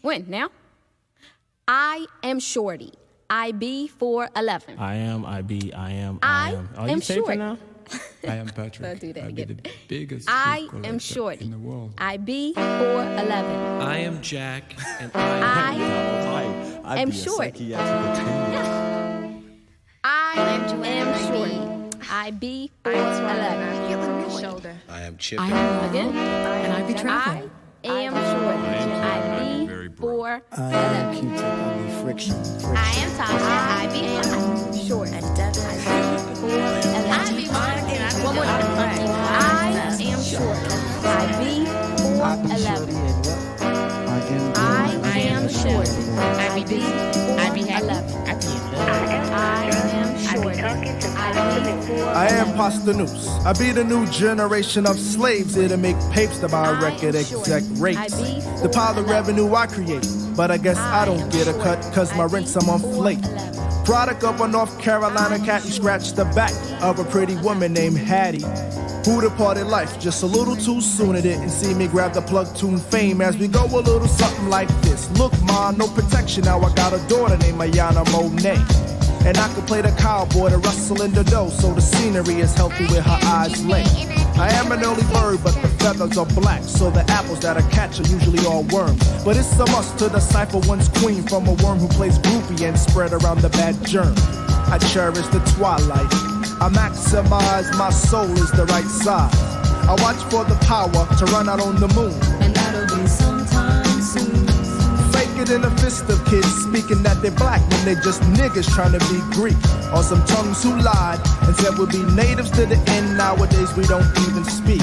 When? Now? I am Shorty. IB 411. I am. I Are you am safer Shorty. now? I am Patrick. I'll do that I'll be again. the biggest I shoe am collector Shorty. in the world. IB 411. I am Jack, and I I'd am be a Shorty. psychiatric attendant. I am Shorty. IB 411. Shoulder. I am Chip. I am Again? And I be traffic. I am Shorty. IB 411. I am Q-tip. I'll be friction. I am Tasha. I be Short. And Devin. I be one more time. I am Short. IB 411. I am Short. IB 411. I am Short. IB 411. I am Pasta Noose. I be the new generation of slaves here to make papes to buy record exec rates. The pile of revenue I create, but I guess I don't get a cut cause my rents I'm on flake. Product of a North Carolina cat, you scratched the back of a pretty woman named Hattie. Who departed life just a little too soon. It didn't see me grab the plug tune fame as we go a little something like this. Look, ma, no protection. Now I got a daughter named Ayana Monet. And I can play the cowboy to rustle in the dough, so the scenery is healthy with her eyes laid. I am an early bird, but the feathers are black, so the apples that I catch are usually all worms. But it's a must to decipher one's queen from a worm who plays groupie and spread around the bad germ. I cherish the twilight. I maximize my soul is the right size. I watch for the power to run out on the moon. And that'll be sometime soon. Fake it in a fist of kids speaking that they're black when they're just niggas trying to be Greek. Or some tongues who lied and said we'll be natives to the end. Nowadays we don't even speak.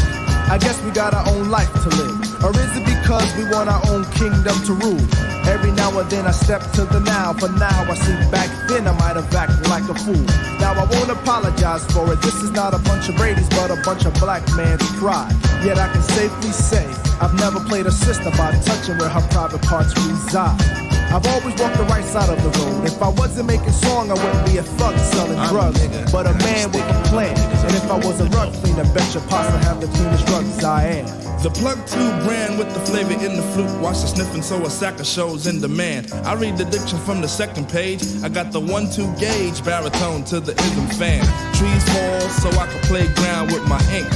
I guess we got our own life to live. Or is it because we want our own kingdom to rule? Every now and then I step to the now. For now I see back then I might have acted like a fool. Now I won't apologize for it. This is not a bunch of Brady's but a bunch of black man's pride. Yet I can safely say I've never played a sister by touching where her private parts reside. I've always walked the right side of the road. If I wasn't making song, I wouldn't be a thug selling drugs, but a man with a plan. And if I was a rug cleaner, bet your pasta have the cleanest drugs I am. The Plug 2 brand with the flavor in the flute. Watch the sniffing so a sack of shows in demand. I read the diction from the second page. I got the 1-2 gauge baritone to the ism fan. Trees fall so I can play ground with my ink.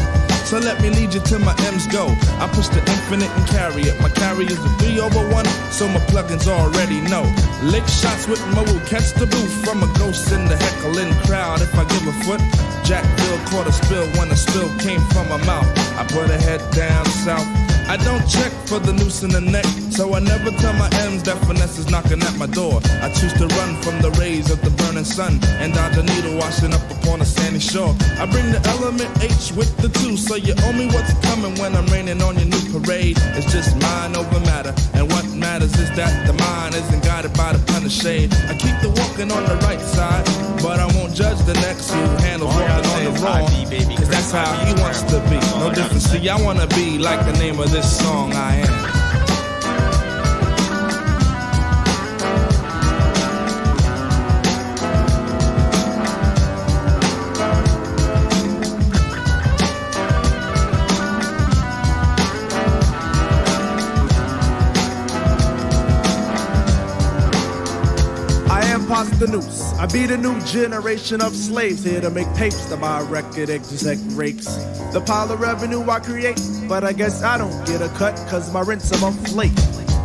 So let me lead you to my M's go. I push the infinite and carry it. My carry is a 3/1, so my plugins already know. Lick shots with Mo, catch the booth from a ghost in the heckling crowd. If I give a foot, Jackville caught a spill when a spill came from my mouth. I put a head down south. I don't check for the noose in the neck, so I never tell my M's that finesse is knocking at my door. I choose to run from the rays of the burning sun and dodge a needle washing up upon a sandy shore. I bring the element H with the 2, so you owe me what's coming when I'm raining on your new parade. It's just mind over matter, and what matters is that the mind isn't guided by the punish shade. I keep the walking on the right side, but I won't judge the next who handles walking on the wrong, cause that's how he wants to be. No difference, see, I wanna be like the name of this song I am. The noose. I be the new generation of slaves here to make tapes to buy record exec rakes. The pile of revenue I create, but I guess I don't get a cut cause my rents are monthly.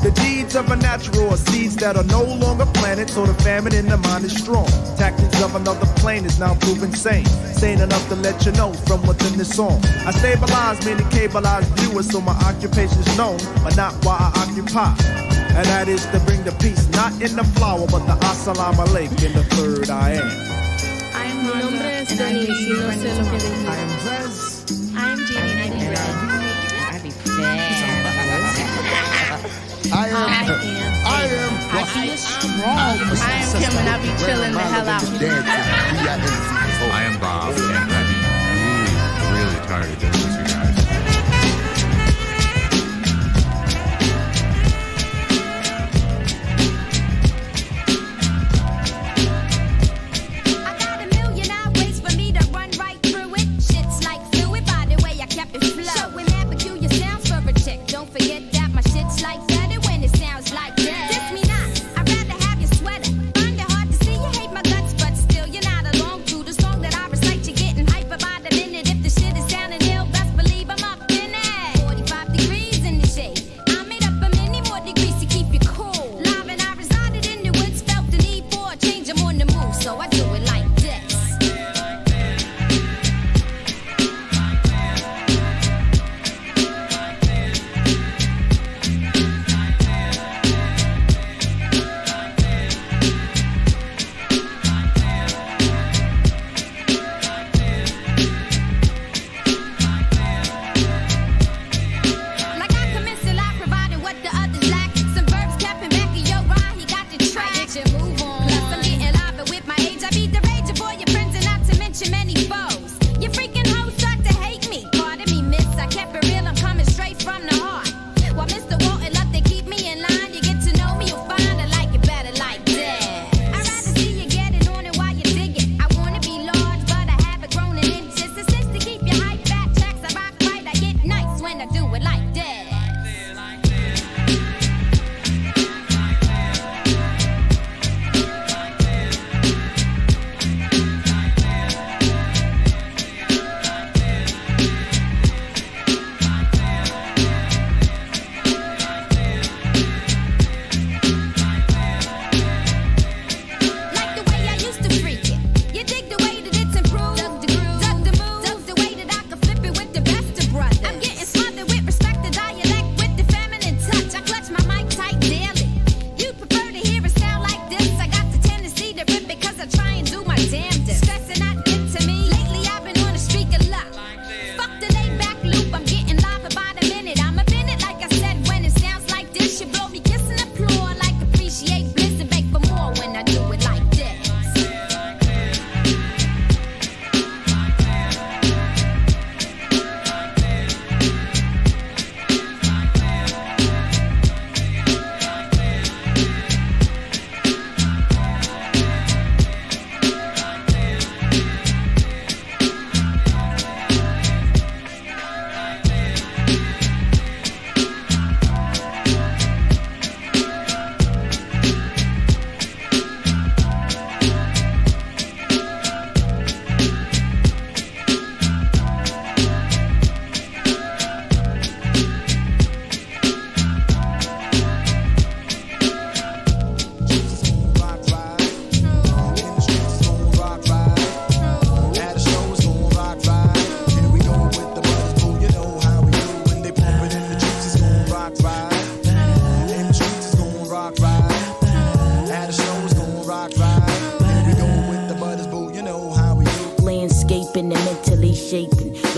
The deeds of a natural are seeds that are no longer planted, so the famine in the mind is strong. Tactics of another plane is now proven sane. Sane enough to let you know from within the song. I stabilize many cableized viewers, so my occupation's known, but not why I occupy. And that is to bring the peace, not in the flower, but the assalamu alaikum in the third I am. I am Honda, and I be I am Zez. I am Jeannie, and I be Red. I be bad. I am Kim, and I be chilling the hell out. I am Bob, and I be really tired of doing this, you guys. Showing that peculiar sounds for a check. Don't forget that my shit's like that, and when it sounds like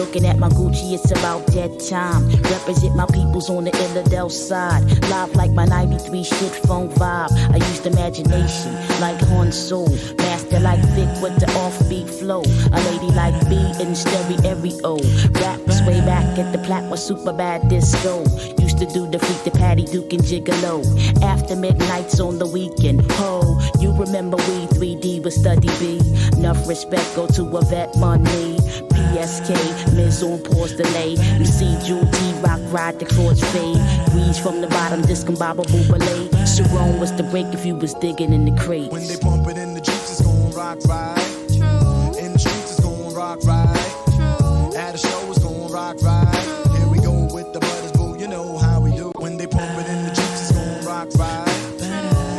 Looking at my Gucci, it's about that time. Represent my peoples on the Illidale side. Live like my 93 shit phone vibe. I used imagination like Horn Soul. Master like Vic with the offbeat flow. A lady like B in stereo. Raps way back at the plat was super bad disco. Used to do the freak the Patty Duke and Gigolo. After midnights on the weekend. Ho, you remember we 3D with Study B. Enough respect go to a vet money. PSK, Miz on pause delay. You see Jewel T rock ride the chords fade. Breeze from the bottom, discombobable ballet. Sharon was the break if you was digging in the crates. When they bump it in the Jeeps, it's gon' rock right. True. In the streets, it's gon' rock right. True. At a show, it's gon' rock right. True. Here we go with the butters, boo, you know how we do. When they pump it in the Jeeps, it's gon' rock right.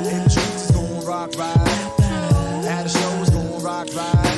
In the streets, it's gon' rock right. At a show, it's gon' rock right.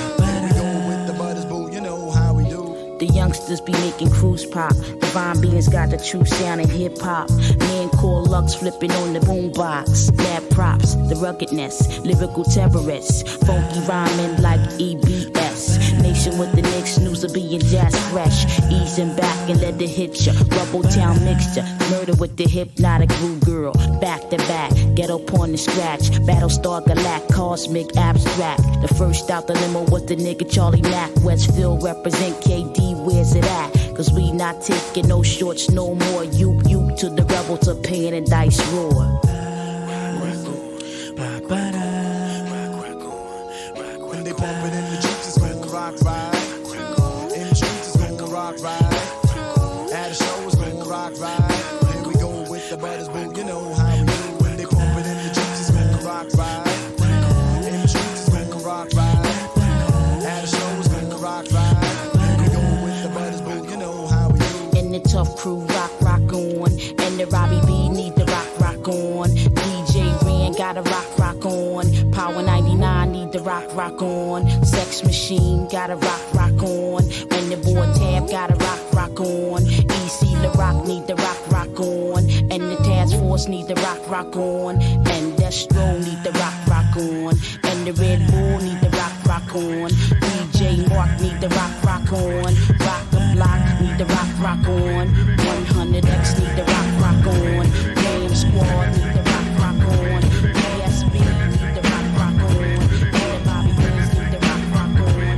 The youngsters be making cruise pop. Divine beings got the true sound in hip hop. Man called Lux flipping on the boombox. Mad props, the ruggedness, lyrical terrorists. Funky rhyming like EBS. Nation with the Knicks, news of being jazz fresh. Easing back and let it hit ya. Rubble town mixture, murder with the hypnotic groove girl. Back to back, ghetto porn and scratch. Battlestar Galact, cosmic abstract. The first out the limo was the nigga Charlie Mack. Westfield represent KD. Where's it at? Cause we not taking no shorts no more. You to the rebel to pain and dice roar. When they pump it in the Jeeps, it's gon' rock right. In the streets, it's gon' rock right. At a show, it's gon' rock right. Here we go with the butters, boo, you know how we do. When they pump it in the Jeeps, it's gon' rock right. In the streets, it's gon' rock right. At a show, it's gon' rock right. The tough crew rock on, and the Robbie B need the rock on. DJ Ren got a rock on. Power 99 need the rock on. Sex Machine got a rock on. When the boy Tab got a rock on. EC LaRock need the rock on, and the Task Force need the rock on, and Destro need the rock on, and the Red Bull need the rock on. DJ Mark need the rock on. Rock the Block need the rock on. 100X need the rock on. Game Squad need the rock on. PSB need the rock on. And Bobby Wills need the rock on.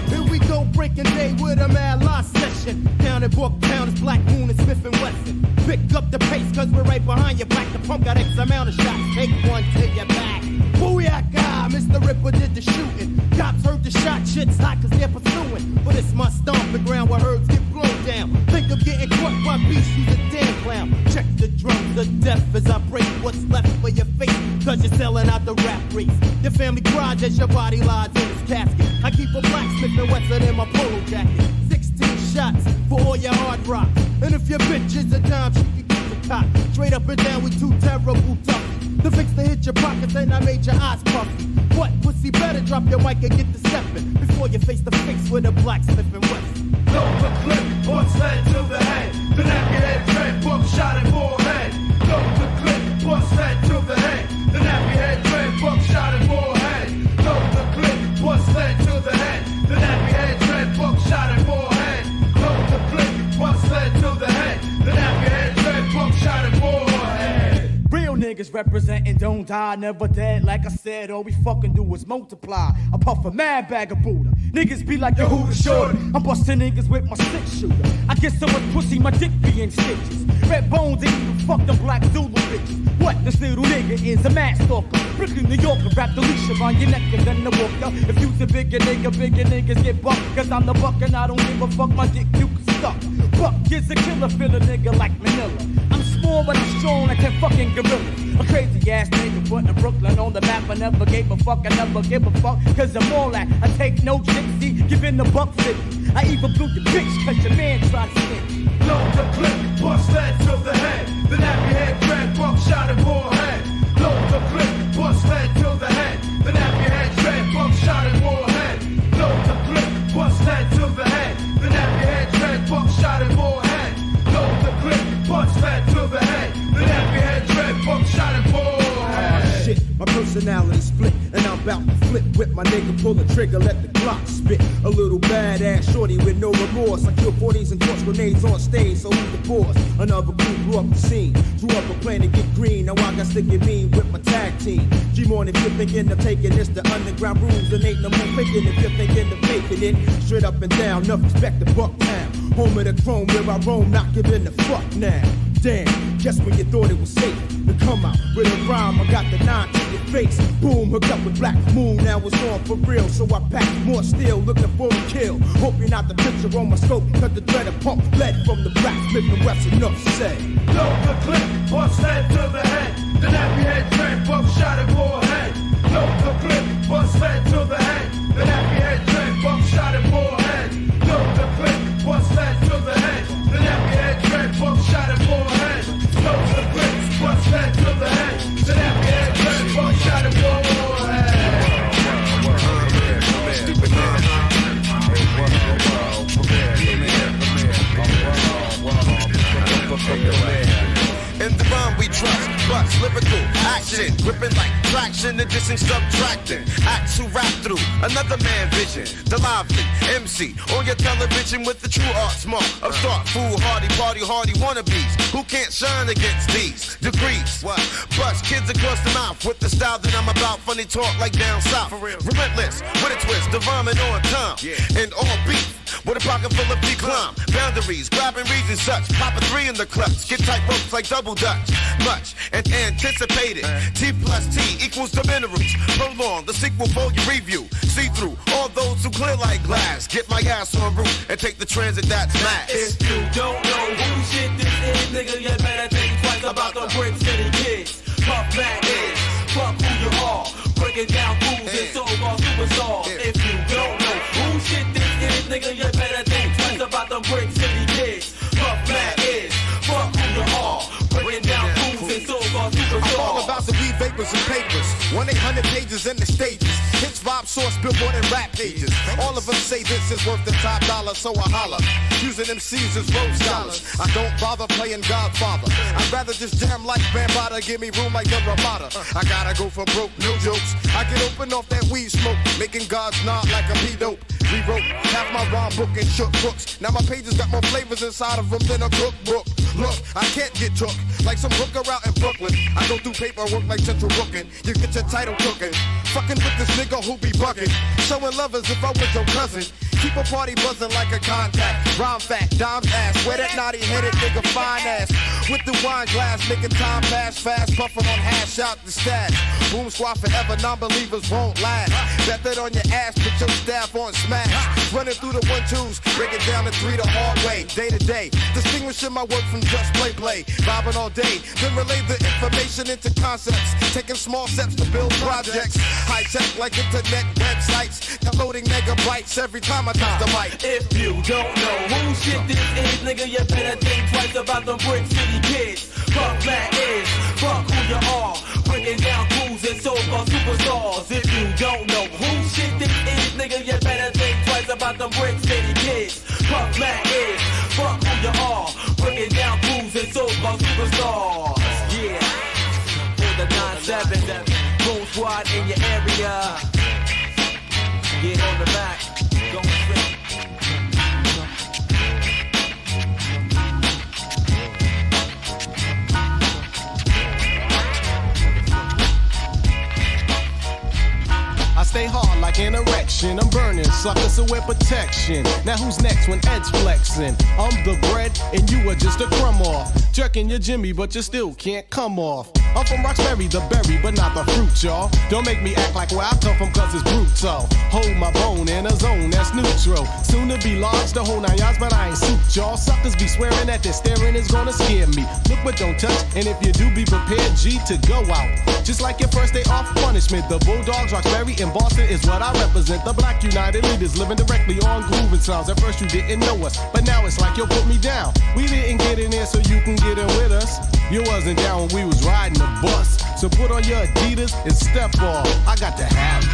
Here we go, breaking day with a mad lost session. Down at Brooktown, it's Black Moon and Smith and Wesson. Pick up the pace, cause we're right behind you. Black the pump got X amount of shots. Take one to your back. Booyaka, Mr. Ripper did the shooting. Cops heard the shot, shit's hot cause they're pursuing. But it's my stomp the ground where herbs get blown down. Think of getting caught by beasts, who's a damn clown. Check the drums, the death as I break what's left for your face. Cause you're selling out the rap race. Your family cries as your body lies in its casket. I keep a blacksmith and Wesson in my polo jacket. 16 shots for all your hard rock. And if your bitch is a dime, she can get the cock. Straight up and down, we too terrible tough. The fix to hit your pockets and I made your eyes puffy. What pussy better drop your mic and get the stepping before you face the fix with a blacksmith and Wesson. Load the clip, one sled to the head. The nappy head dread, book shot at forehead. Load the clip, one sled to the head. The nappy head dread, book shot at forehead. Load the clip, one sled to the head. The nappy head dread, book shot at forehead. Load the clip, one sled to the head. The nappy head dread, book shot at forehead. Real niggas representing, don't die, never dead. Like I said, all we fucking do is multiply. I puff a mad bag of Buddha. Niggas be like, yo, who the shorty? I'm busting niggas with my 6-shooter. I get so much pussy, my dick be in stitches. Red bones ain't even fuck them black Zulu bitches. What? This little nigga is a mad stalker. Brooklyn, New Yorker, wrap the leash around your neck and then the walker. If you's a bigger niggas get bucked. Cause I'm the buck and I don't give a fuck, my dick you can suck. Buck is a killer, feel a nigga like Manila. I'm small but I'm strong like 10 fucking gorillas. A crazy ass nigga putting Brooklyn on the map. I never gave a fuck, I never give a fuck. Cause I'm all that, I take no shit, see, giving the buck 50. I even blew the bitch cause your man tried to snitch. Load the clip, bust that to the head. The nappy head dread, buck shot at forehead. Load the clip, bust that to the head. The nappy head dread, buck shot at forehead. Load the clip, bust that to the head. The nappy head dread, buck shot at forehead. Load the clip, bust that to the head. The nappy head dread, buck shot at forehead. Shit, my personality split and I'm about to flip, whip my nigga, pull the trigger, let the Glock spit. A little badass shorty with no remorse. I kill 40s and toss grenades on stage, so who's the boss? Another crew grew up the scene, grew up a plan to get green. Now I got sticky mean with my tag team. G-Morning, if you're thinking of taking this to underground rules, then ain't no more faking. If you're thinking of making it, straight up and down, enough respect to Bucktown. Home of the chrome where I roam, not giving a fuck now. Damn, just when you thought it was safe to come out with a rhyme, I got the 9 to your face. Boom, hooked up with Black Moon, now it's on for real. So I pack more steel, looking for a kill. Hope you're not the picture on my scope, cut the thread of pump lead from the blacksmith and West enough said. Load the clip, bust head to the head. The nappy head dread, buck shot at forehead. Load the clip, bust head to the head. The nappy head dread, buck shot at forehead. Load the clip, bust head to the head. The nappy head dread, buck shot at forehead. Load the clip, bust head to the head. The nappy head dread, buck shot at forehead. In the rhyme we trust, bust, lyrical, action, gripping like traction, addition, subtracting, acts who rap through another man vision, the lively MC on your television with the true art smart of start, fool, hardy, party, hardy wannabes, who can't shine against these degrees, what? Bust kids across the mouth with the style that I'm about, funny talk like down south, relentless, with a twist, the rhyming on time, and all beef. With a pocket full of decline, boundaries, grabbing regions such. Pop a 3 in the clutch, get tight ropes like double dutch. Much and anticipated. T plus T equals the minerals. Prolong the sequel for your review. See through all those who clear like glass. Get my ass on route and take the transit that's mass. If you don't know who shit this is, nigga, you better think twice about the Brick City kids. Puff Mac is, fuck who you are. Breaking down fools and so-called superstars. If you don't know who shit this is, nigga, you better think twice about them Brick City kids. Puff Mac is, fuck who you are. Breaking down fools and so-called superstars. I'm all about the weed vapors and papers. 1-800 pages in the stages. Hits, vibe, source, billboard, and rap pages. All of them say this is worth the top dollar, so I holler. Using MCs as road scholars. I don't bother playing Godfather. I'd rather just jam like Bambada, give me room like the Ramada. I gotta go for broke, no jokes. I get open off that weed smoke, making God's nod like a P-dope. Rewrote half my rhyme book and shook books. Now my pages got more flavors inside of them than a cookbook. Look, I can't get took like some hooker out in Brooklyn. I don't do paperwork like Central Booking. You get your title cooking. Fucking with this nigga who be bugging. Showing love as if I was your cousin. Keep a party buzzing like a contact. Rhyme fat, dime ass. Where that naughty headed nigga fine ass. With the wine glass, making time pass fast. Puffing on hash out the stash. Boom squad forever, non-believers won't last. Bet that on your ass, put your staff on smash. Running through the 1-2s, break it down to 3 the hard way. Day to day, distinguishing my work from just play. Vibing all day, then relay the information into concepts. Taking small steps to build projects. High tech like internet websites. Downloading megabytes every time I touch the mic. If you don't know who shit this is, nigga, you better think twice about them Brick City kids. Fuck that is, fuck who you are. Bringing down crews and so-called superstars. If you don't know who shit this is, nigga, you better think twice about them Brick City kids. Fuck that is, fuck who you are. Bringing down crews and so-called superstars. Yeah, for the 9-7, Boom Squad in your area. Get on the back, going straight. I stay hard like an erection. I'm burning suckers, so wear protection. Now who's next when Ed's flexing? I'm the bread and you are just a crumb off. Jerking your Jimmy, but you still can't come off. I'm from Roxbury, the berry, but not the fruit, y'all. Don't make me act like where I come from, cause it's brutal. Hold my bone in a zone that's neutral. Soon to be large, the whole 9 yards, but I ain't suit, y'all. Suckers be swearing that their staring is gonna scare me. Look but don't touch, and if you do, be prepared, G, to go out. Just like your first day off punishment, the Bulldogs, Roxbury, and Boston is what I represent. The Black United Leaders living directly on grooving sounds. At first you didn't know us, but now it's like you'll put me down. We didn't get in there so you can get in with us. You wasn't down when we was riding the bus. So put on your Adidas and step off. I got to have it.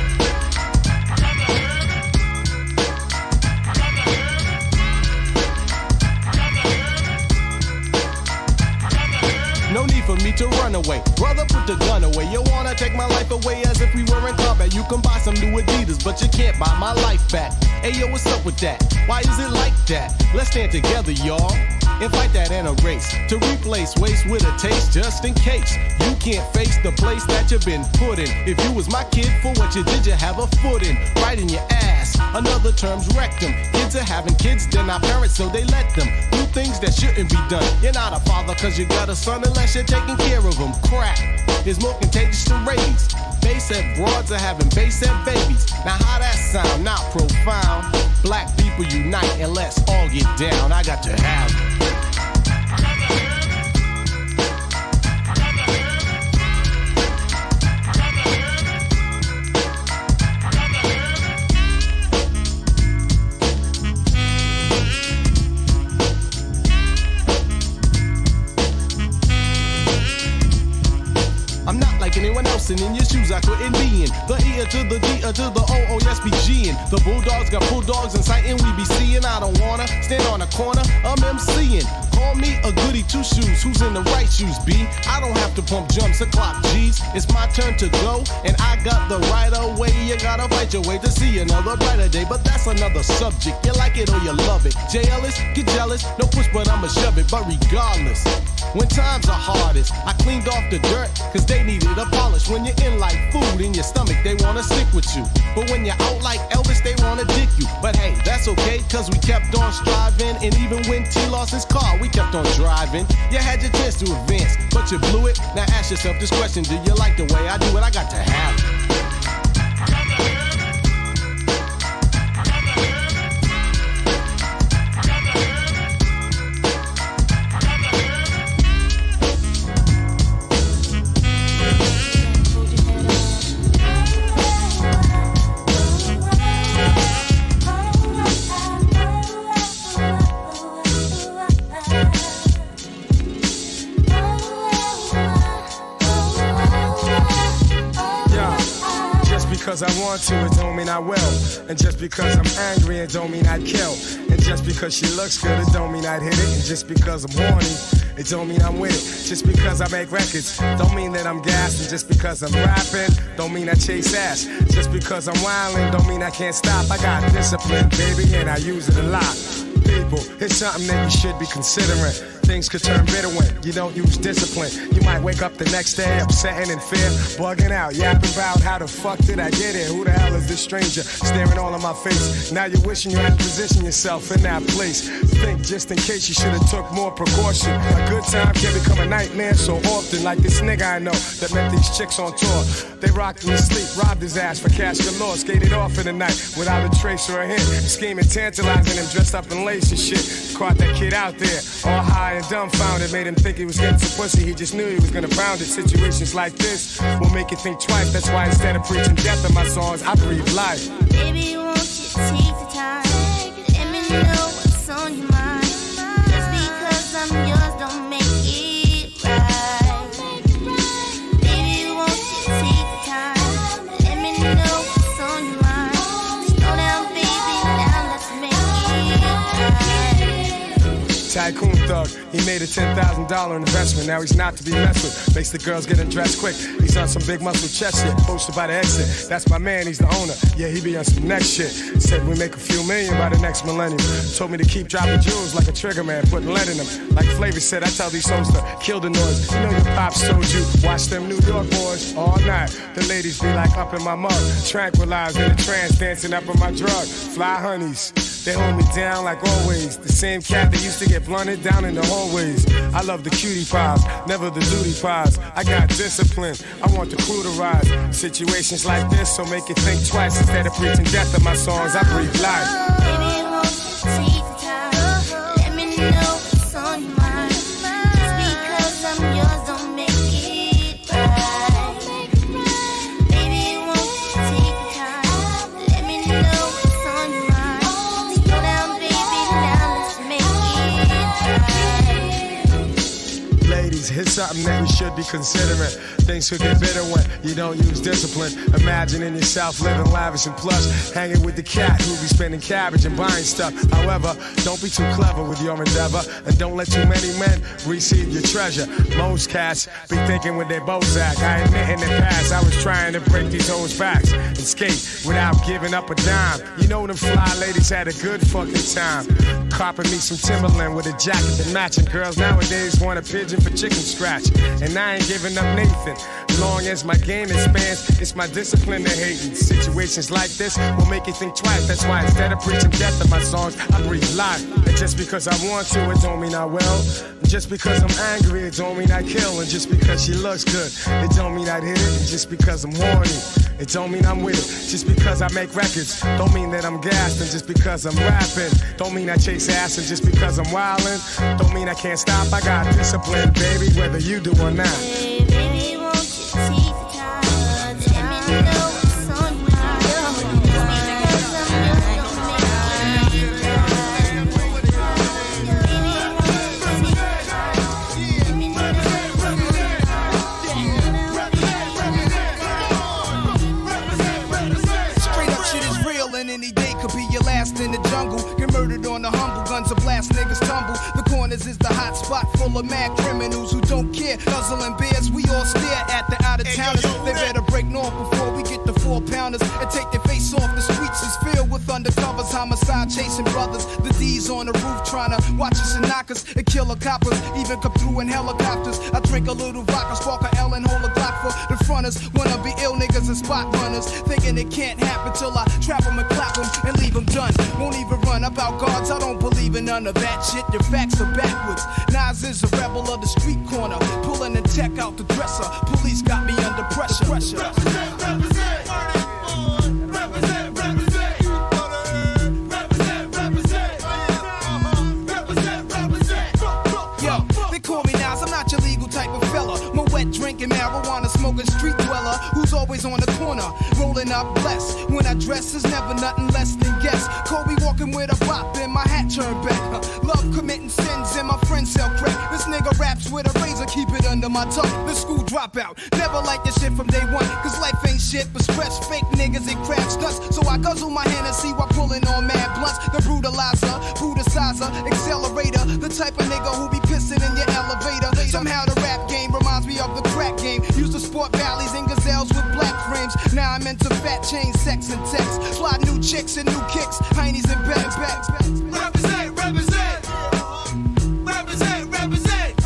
No no need for me to run away. Brother, put the gun away. You wanna take my life away as if we were in combat. You can buy some new Adidas, but you can't buy my life back. Hey yo, what's up with that? Why is it like that? Let's stand together, y'all, and fight that in a race to replace waste with a taste, just in case you can't face the place that you've been put in. If you was my kid, for what you did, you have a foot in, right in your ass. Another term's rectum. Kids are having kids, they're not parents, so they let them do things that shouldn't be done. You're not a father cause you got a son unless you're taking care of him. Crack is more contagious than rabies. Base-head broads are having base-head babies. Now how that sound? Not profound. Black people unite and let's all get down. I got to have it. I'm not like anyone else, and in your shoes I couldn't be in. The E to the D to the O, yes, be G'ing. The Bulldogs got bulldogs in sight, and we be seeing. I don't wanna stand on a corner, I'm MCing. Call me a goody two shoes, who's in the right shoes, B? I don't have to pump jumps or clock G's. It's my turn to go, and I got the right of way. You gotta fight your way to see another brighter day, but that's another subject. You like it or you love it. JLS, get jealous, no push, but I'ma shove it. But regardless, when times are hardest, I cleaned off the dirt, cause they needed a polish. When you're in like food in your stomach, they wanna stick with you. But when you're out like Elvis, they wanna dick you. But hey, that's okay, cause we kept on striving. And even when T lost his car, we kept on driving. You had your chance to advance, but you blew it. Now ask yourself this question, do you like the way I do it? I got to have it. Because I want to, it don't mean I will. And just because I'm angry, it don't mean I'd kill. And just because she looks good, it don't mean I'd hit it. And just because I'm horny, it don't mean I'm with it. Just because I make records, don't mean that I'm gassed. And just because I'm rapping, don't mean I chase ass. Just because I'm wildin', don't mean I can't stop. I got discipline, baby, and I use it a lot. People, it's something that you should be considering. Things could turn bitter when you don't use discipline. You might wake up the next day upsetting in fear, bugging out, yapping about how the fuck did I get here? Who the hell is this stranger staring all in my face? Now you're wishing you had to position yourself in that place. Think just in case you should have took more precaution. A good time can become a nightmare so often. Like this nigga I know that met these chicks on tour. They rocked him to sleep, robbed his ass for cash galore, skated off in the night without a trace or a hint. Scheming, tantalizing him, dressed up in lace and shit. Caught that kid out there, all high and dumbfounded. Made him think he was getting some pussy, he just knew he was gonna pound it. Situations like this will make you think twice. That's why instead of preaching death in my songs, I breathe life. Baby, won't you take the time? Let me know what's on your mind. Just because I'm yours don't make it right. Baby, won't you take the time? Let me know what's on your mind. Slow down, baby, now let's make it right. Tycoon thug, he made a $10,000 investment. Now he's not to be messed with. Makes the girls get undressed quick. He's on some big muscle chest shit, posted by the exit. That's my man, he's the owner. Yeah, he be on some next shit. Said we make a few million by the next millennium. Told me to keep dropping jewels like a trigger man, putting lead in them. Like Flavor said, I tell these songs to kill the noise. You know your pops told you, watch them New York boys all night. The ladies be like up in my mug, tranquilized in a trance, dancing up in my drug. Fly honeys. They hold me down like always. The same cat that used to get blunted down in the hallways. I love the cutie pies, never the duty pies. I got discipline, I want the crew to rise. Situations like this, so make you think twice. Instead of preaching death in my songs, I breathe life. Baby, won't you take the time? Let me know what's on your mind. Just because I'm yours don't make it right. Baby, won't you take the time? Let me know what's on your mind. Slow down, baby, now let's make it right. Ladies, his something that you should be considering. Things could get bitter when you don't use discipline. Imagining yourself living lavish and plush, hanging with the cat who be spending cabbage and buying stuff. However, don't be too clever with your endeavor, and don't let too many men receive your treasure. Most cats be thinking with their Bozak. I admit in the past I was trying to break these hoes' backs and skate without giving up a dime. You know them fly ladies had a good fucking time. Copping me some Timberland with a jacket that matching. Girls nowadays want a pigeon for chicken scratch, and I ain't giving up Nathan. Long as my game expands, it's my discipline they're hating. Situations like this will make you think twice. That's why instead of preaching death in my songs, I breathe life. And just because I want to, it don't mean I will. And just because I'm angry, it don't mean I kill. And just because she looks good, it don't mean I'd hit it. And just because I'm horny, it don't mean I'm with it. Just because I make records, don't mean that I'm gassed. And just because I'm rapping, don't mean I chase ass. And just because I'm wildin', don't mean I can't stop. I got discipline, baby, whether you do or not. Hey, baby, won't you take the time to let me know what's on your mind? Straight up shit is real, and any day could be your last in the jungle. Get murdered on the humble, guns a blast, niggas tumble. The corners is the hot spot full of mad criminals who don't care. Guzzling beers, we all stare at the out of towners. They better break north before we get the 4-pounders and take their face off. The streets is filled with undercovers, homicide chasing brothers. The D's on the roof trying to watch us and knock us and kill the coppers. Even come through in helicopters. I drink a little vodka, spark a L and hold a Glock for the fronters. Wanna be ill niggas and spot runners, thinking it can't happen till I trap them and clap them and leave them done. Won't even run about guards, I don't believe in none of that shit. Your facts are backwards. Nas is a rebel of the street corner, pulling the tech out the dresser. Police got me under pressure. Yo, they call me Nas, I'm not your legal type of fella. My wet drinking, marijuana smoking street dweller who's always on the corner, rolling up blessed. When I dress is never nothing less than guess. Kobe walking with a bop and my hat turned back. Love committing sins and my friends sell crack. This nigga raps with a razor, keep it under my tongue. The school dropout, never like this shit from day one. Cause life ain't shit but stress, fake niggas and crap stunts. So I guzzle my Hennessy while pulling on mad blunts. The brutalizer, brutalizer, accelerator. The type of nigga who be pissing in your elevator. Somehow the rap game reminds me of the crack game. Used to sport valleys and gazelles with black frames. Now I'm into fat chains, sex and text. Fly new chicks and new kicks, heinies and bags. Represent, represent. Represent, represent.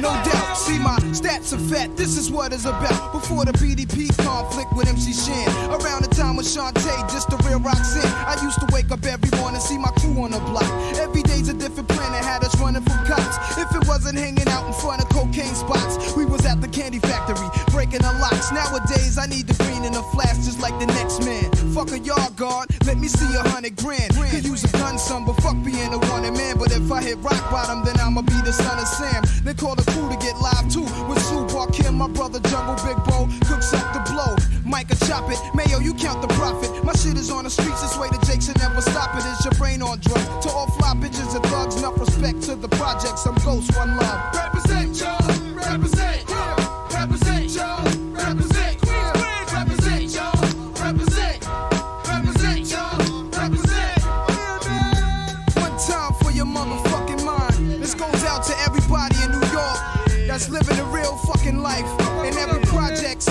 No doubt, see my stats are fat, this is what it's about. Before the BDP conflict with MC Shan, around the time with Shantae, just the real Roxanne. I used to wake up every morning, see my crew on the block. Every day's a different plan that had us running from cops. If it wasn't hanging out in front of cocaine spots, we was at the candy factory, breaking the locks. Nowadays, I need the green in the flash just like the next man. Fuck a yard guard, let me see 100 grand. Could use a gun, son, but fuck being a wanted man. But if I hit rock bottom, then I'ma be the son of Sam. They call the crew to get live too. With Sue, Kim, my brother Jungle, Big Bro, cooks up the blow. Micah chop it, Mayo, you count the profit. My shit is on the streets, this way the Jakes and never stop it. Is your brain on drugs? To all fly bitches and thugs, enough respect to the projects. I'm Ghost, one love. Represent, y'all, represent, represent, y'all, represent, represent, y'all, represent, represent, y'all, represent. One time for your motherfucking mind. This goes out to everybody in New York that's living a real fucking life in every projects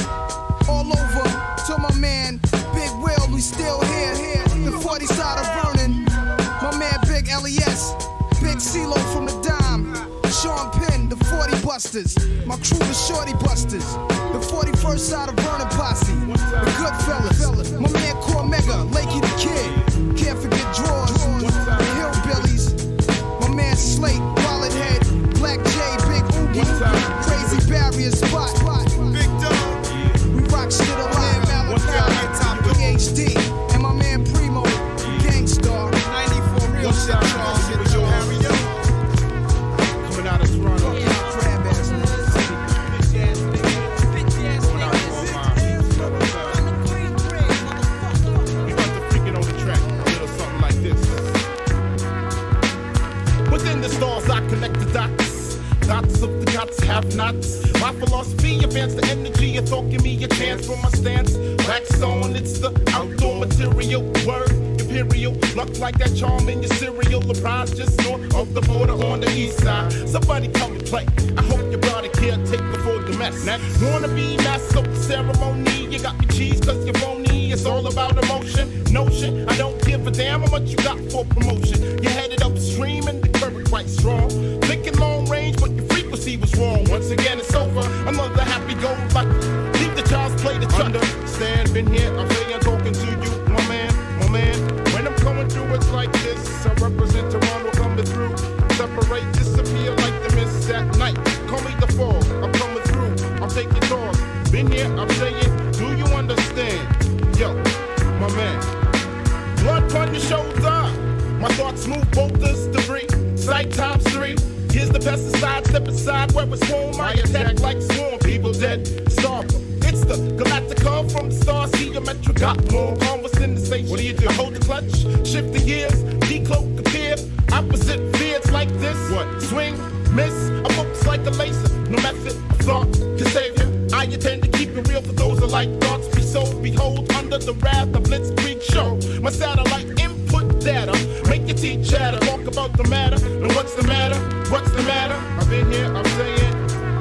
all over. To my man Big Will, we still here. The 40 side of Vernon. My man Big LES, Big CeeLo from the Dime, Sean Penn, the 40 Busters. My crew, the Shorty Busters. The 41st side of Vernon Posse. The Goodfellas. My man Cormega, Lakey the Kid. Can't forget Drawers. The Hillbillies. My man Slate, Wallet Head, Black J, Big Oogie. Crazy Barrier Spot. Big Dog. We rock shit alive, Malachi. PhD. And my man Primo, Gangstar. 94 real shit, Charles. Coming out of Toronto. Crab ass We got the freaking on the track. A little something like this. Within the stars Lots of the gots have nots. My philosophy advance the energy of thought, give me a chance for my stance. Blackstone, it's the outdoor material. Word, imperial. Luck like that charm in your cereal. The prize just north of the border on the east side. Somebody come and play. I hope your body caretaker for the mess. Next, wanna be master of the ceremony. You got me cheese cause you're phony. It's all about emotion, notion. I don't give a damn how much you got for promotion. You're headed upstream and the current quite strong. Thinking long range, but your frequency was wrong. Once again, it's over. Another happy go lucky. Leave the child's play to understand. Been here, I'm saying, talking to you, my man, my man. When I'm coming through, it's like this. I represent Toronto coming through. Separate, disappear like the mist at night. Call me the fall, I'm coming through. I'm taking tours. Been here, I'm saying, do you understand? Yo, my man. Blood on your shoulder. My thoughts move boulders, debris. Sight times 3. Here's the pesticide, step aside where it's home. I attack like swarm, people dead. Star. It's the Galactica from the stars. Geometric got more converse in the station. What do you do? I hold the clutch, shift the gears, decloak the peer. Opposite fears like this. What? Swing, miss. I focus like a laser. No method of thought can save you. I intend to keep it real for those who like thoughts. Be so behold under the wrath of Blitzkrieg show. My satellite input data make your teeth chatter. Talk about the matter. And what's the matter? What's the matter? I've been here. I'm saying.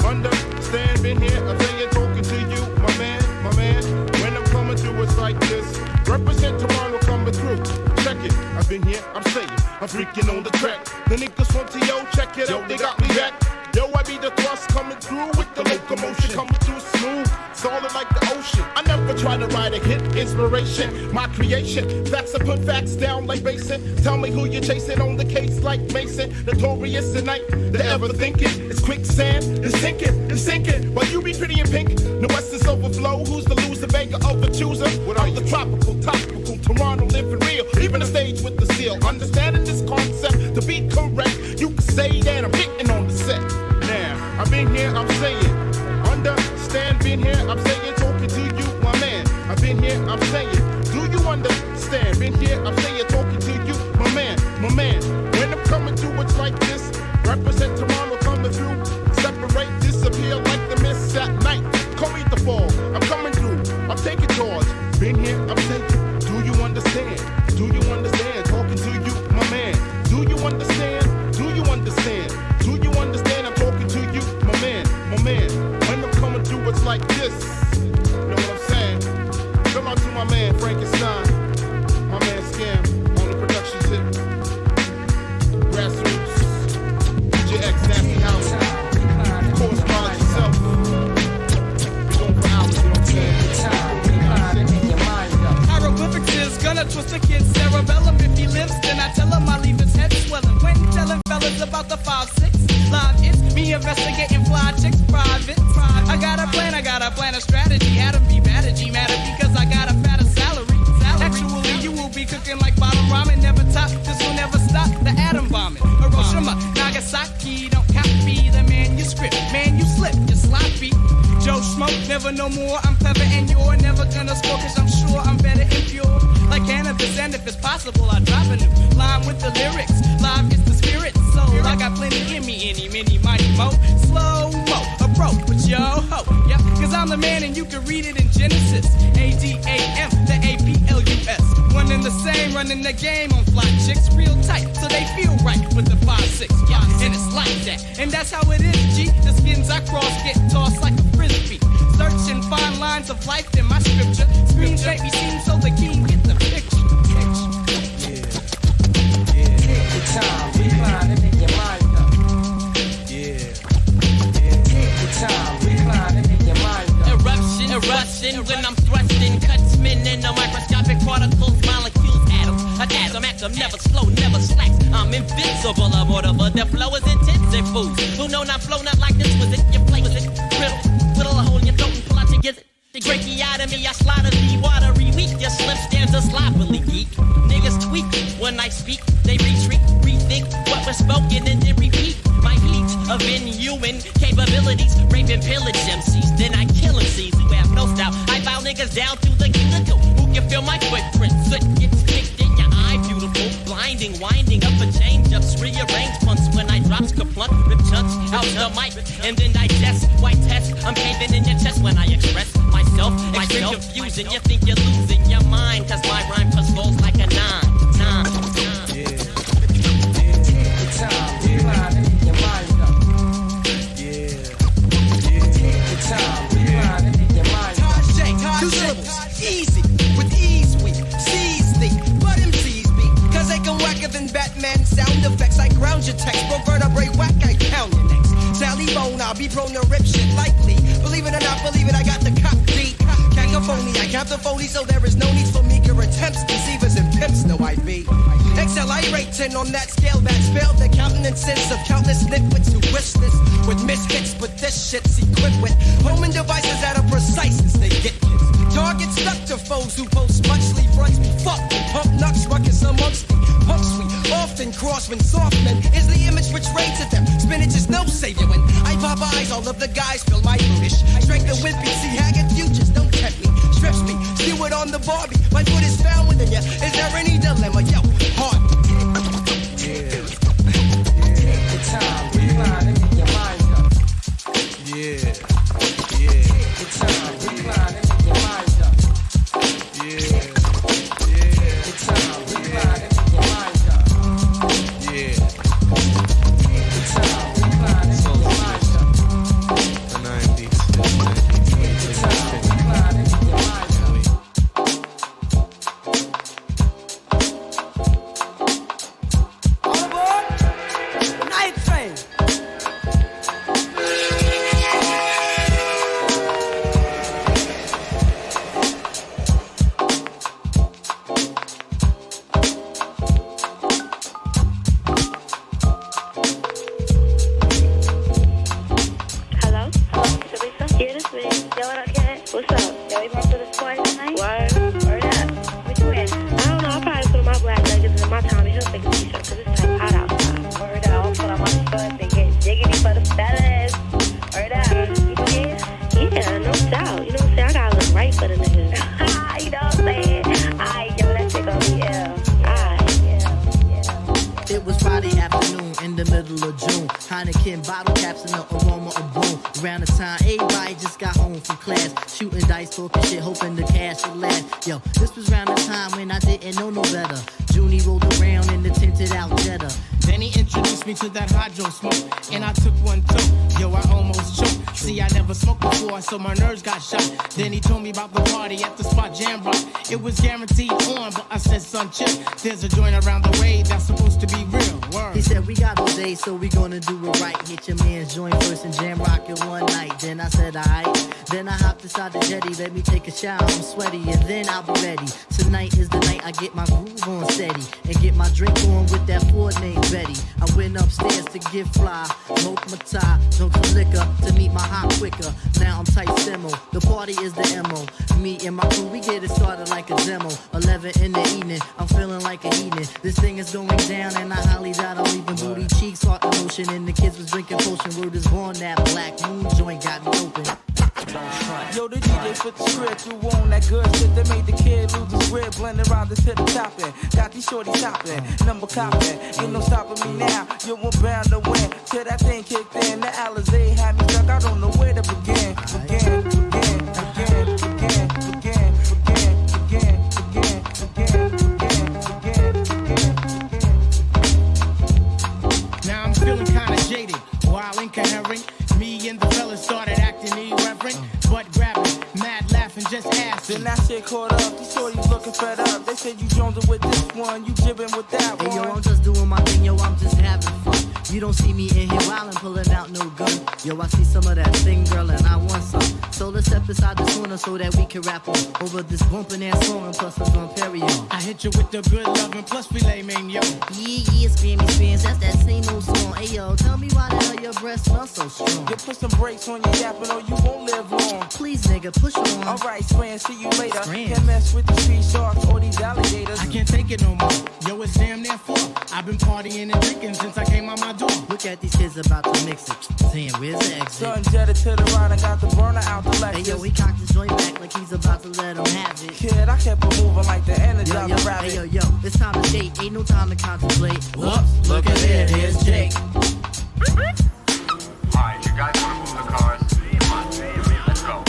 Understand. Been here. I'm saying. Talking to you, my man, my man. When I'm coming through, it's like this. Represent Toronto coming through. Check it. I've been here. I'm saying. I'm freaking on the track. The niggas from T.O. check it out. They got me back. Yo, I be the thrust coming through with the locomotion. Coming through smooth, solid like the ocean. I never try to write a hit, inspiration, my creation. Facts, I put facts down like Mason. Tell me who you're chasing on the case like Mason. Notorious tonight, the ever thinking. It's quicksand, it's sinking. While you be pretty in pink, the West is overflow. Who's the loser, beggar of the chooser? What are the tropical, topical, Toronto living real? Even the stage with the seal. Understanding this concept, to be correct, you can say that I'm hitting on the set. Now, I've been here, I'm saying, understand, been here, I'm saying, talking to you, my man. I've been here, I'm saying, do you understand? Been here, I'm saying, talking to you, my man, my man. When I'm coming through, it's like this. Represent Toronto coming through. Separate, disappear like the mist at night. Call me the fall, I'm coming through. I'm taking charge. Been here, I'm saying, do you understand? Do you understand? Talking to you, my man. Do you understand? Do you understand? Do you understand? I'm talking to you, my man, my man. When I'm coming through, it's like this. You know what I'm saying? Come out to my man, Frankenstein. My man, Scam, on the production tip. Grassroots. GX, Nasty House. Of course, mind yourself. You're going for hours, you know what I'm saying? Hieroglyphics is gonna twist the kid's cerebellum. If he lives, then I tell him I leave his head swelling. When telling fellas about the 5-6 live, it's me investigating fly chicks private. I got a plan, a strategy. Adam be mad at G matter because I got a fatter salary. Actually, you will be cooking like bottom ramen. Never top, this will never stop the atom bombing. Hiroshima, Nagasaki, don't copy the manuscript. Man, you slip, you're sloppy. Joe Smoke, never no more. I'm clever and you're never gonna score, cause I'm sure I'm better and pure. Like cannabis, and if it's possible, I drop a new line with the lyrics. Live is the spirit, so I got plenty in me, any, mini, mighty mo. Slow mo, approach, yo ho. Yep, cause I'm the man and you can read it in Genesis. ADAM, the APLUS. One and the same, running the game on fly chicks, real tight, so they feel right with the 5-6. Yeah, and it's like that, and that's how it is, G. The skins I cross get tossed like a frisbee. Searching fine lines of life in my scripture. Screens make me seem so the king get the picture. Take your time, recline and make your mind up. Take your time, recline and make your mind up. Eruption, when I'm thrusting, cuts spinning, no microscopic particles, molecules, atoms, atom, never slow, never slacks. I'm invincible, immortal, the flow is intensive, fools. Who know not flow, not like this, was it your play, was it riddle a hole in your throat and pull out your gizzard. The Breaky out of me, I slaughter the watery weak. Your slip stanza sloppily geek. Niggas tweak when I speak. They retreat, rethink what was spoken and then repeat. My heat of inhuman capabilities, rape and pillage MCs. Then I kill MCs who have no style. I bow niggas down to the cuticle. Who can feel my footprint? Soot gets kicked in your eye, beautiful. winding up a change-ups, rearrangements when I drops kaplunt, rip chunks out the mic, and then digest, white test, I'm caving in your chest when I express myself, confusing, you think you're losing your mind, cause my rhyme just falls like a nine. Two syllables, easy, with ease we seize thee, but MCs be, cause they can whacker than Batman sound effects. I ground your text, pro vertebrae whack, I pound your necks. Sally Bone, I'll be prone to rip shit lightly. Believe it or not, believe it, I got the cop beat. Cacophony, I count the phony, so there is no need for meager attempts. Deceivers and pimps know I be. XL irate 10 on that scale that's failed the countenances of countless nitwits who wish this with mishits, but this shit's equipped with homing devices that are precise as they get kids. Targets stuck to foes who post muchly fronts me fuck and pump nuts ruckus amongst me. Punks we often cross when soft men is the image which rates at them. Spinach is no savior when I pop eyes, all of the guys feel my foolish. Strength and wimpy, see haggard futures, don't tempt me. Strips me, stew it on the Barbie. My foot is found within ya. Is there any dilemma? Yo, hard. Time, recline and make your mind up. Yeah. Take the time, recline and make your mind up. Yeah. Take the time, recline and make your mind up. Yeah. Take the time, recline and make your mind up. The 90s. Take the time, recline and make your mind up. All aboard! Night train! Hello? Teresa? Yeah, this me. Yo, what up, kid? What's up? Yo, we going to the party tonight? Word up. What you in? I don't know. I'll probably put on my black leggings and my Tommy Hilfiger t-shirt because it's type hot outside. Word up. I'll put on my shorts and get jiggity for the fellas. Word up. You can? Yeah, no doubt. You know what I'm saying? I gotta look right for the niggas. You know what I'm saying? Aight, yo, that shit gonna be ill. It was Friday afternoon in the middle of June. Heineken bottle caps and the aroma of boom. Around the time everybody just got home from class. Shooting dice, talking shit, hoping the cash would last. Yo, this was around the time when I didn't know no better. Junie rolled around in the tinted out Jetta. Then he introduced me to that hydro smoke, and I took one too. Yo, I almost choked. See, I never smoked before, so my nerves got shot. Then he told me about the party at the spot Jam Rock. It was guaranteed on, but I said, son, chill. There's a joint around the way that's supposed to be real. Word. He said, we got all day, so we gonna do it right. Hit your man's joint first and Jam Rock it one night. Then I said, alright. Then I hopped inside the jetty, let me take a shower, I'm sweaty, and then I'll be ready. Tonight is the night I get my groove on steady and get my drink on with that Ford named Betty. I went upstairs to get fly, smoke my tie, drunk some liquor to meet my hot quicker. Now I'm tight simmo, the party is the MO. Me and my crew, we get it started like a demo. 11 in the evening, I'm feeling like a heathen. This thing is going down and I highly doubt I'm leaving. Booty cheeks, heart emotion, and the kids was drinking potion. Word is born, that black moon joint got me open. Yo, the DJ put the script through on that good shit that made the kid lose his grip. Blending around this hit the top end. Got these shorties topping, number copping. Ain't no stopping me now. You were bound to win. Till that thing kicked in, the Alizé had me stuck. I don't know where to begin. Now I'm feeling kinda jaded, while incoherent. Me and the fellas started acting irreverent, but grabbing, mad laughing, just asking. Then that shit caught up, these shorties looking fed up. They said you jonesing with this one, you jibbing with that one. Hey yo, I'm just doing my thing, yo, I'm just having fun. You don't see me in here wildin', pulling out no gun. Yo, I see some of that thing, girl, and I want some. So let's step inside the corner so that we can rap on over this bumpin' ass song and plus it's on Perignon. I hit you with the good loving plus filet mignon. Yeah, Grammy fans, that's that same old song. Hey yo, tell me why the hell your breath smells so strong. You put some brakes on your yapping or you won't live long. Please, nigga, push on. Alright, Scram, see you later. Can't mess with the street sharks or these alligators. I can't take it no more. Yo, it's damn near 4. I've been partying and drinking since I came out my doing? Look at these kids about to mix it. Saying, where's the exit? Son jetted to the right and got the burner out the Lexus. Hey, yo, he cocked his joint back like he's about to let him have it. Kid, I kept it moving like the Energizer rabbit. Hey, yo, it's time to date. Ain't no time to contemplate. Whoops, look at it. Here's Jake. Alright, you guys want to move the cars? Come on, let's go.